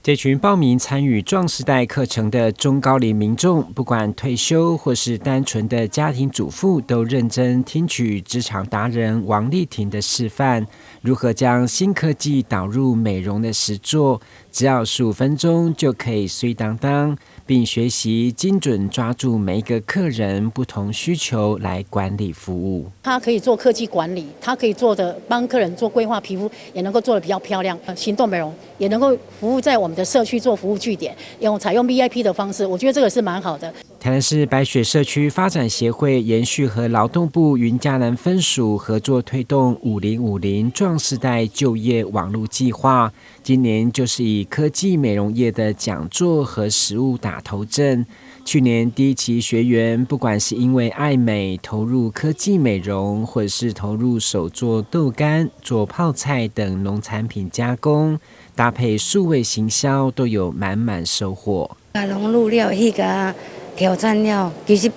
这群报名参与壮世代课程的中高龄民众，不管退休或是单纯的家庭主妇，都认真听取职场达人王丽婷的示范，如何将新科技导入美容的实作，只要15分钟就可以随当当，并学习精准抓住每一个客人不同需求来管理服务。它可以做科技管理，它可以做的帮客人做规划皮肤，也能够做得比较漂亮。行动美容也能够服务在我们的社区做服务据点，采用 VIP 的方式，我觉得这个是蛮好的。台南市白雪社区发展协会延续和劳动部云嘉南分署合作推动5050壮世代就业网络计划，今年就是以科技美容业的讲座和实务打头阵。去年第一期学员，不管是因为爱美投入科技美容，或者是投入手做豆干、做泡菜等农产品加工，搭配数位行销，都有满满收获。融入了那个挑战了，其实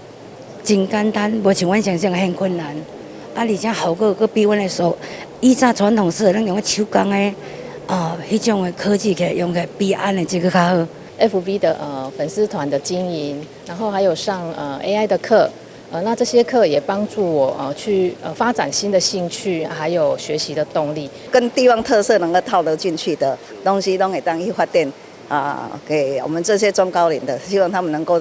真简单，无像阮想象的很困难。而且效果佫比阮的手，以前传统式的咱用手工的迄种的科技可以用的比安的这个较好。FB 的粉丝团的经营，然后还有上AI 的课，那这些课也帮助我去发展新的兴趣，还有学习的动力。跟地方特色能够套得进去的东西，都可以当去发展给我们这些中高龄的，希望他们能够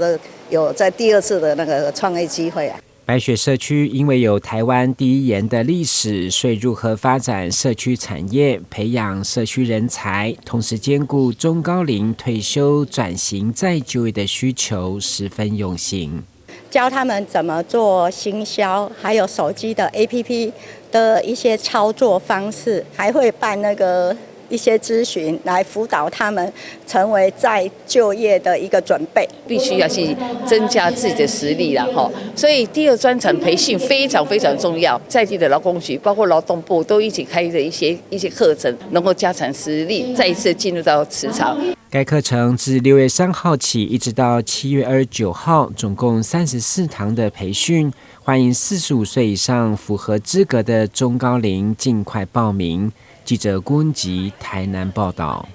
有在第二次的那个创业机会啊。白雪社区因为有台湾第一盐的历史，所以如何发展社区产业、培养社区人才，同时兼顾中高龄退休转型再就业的需求，十分用心。教他们怎么做行销，还有手机的 APP 的一些操作方式，还会办一些咨询来辅导他们成为再就业的一个准备，必须要去增加自己的实力啦哈。所以第二专长培训非常非常重要，在地的劳工局包括劳动部都一起开的一些课程，能够加强实力，再一次进入到职场。该课程自6月3号起一直到7月29号，总共34堂的培训，欢迎45岁以上符合资格的中高龄尽快报名。记者郭文吉台南报道。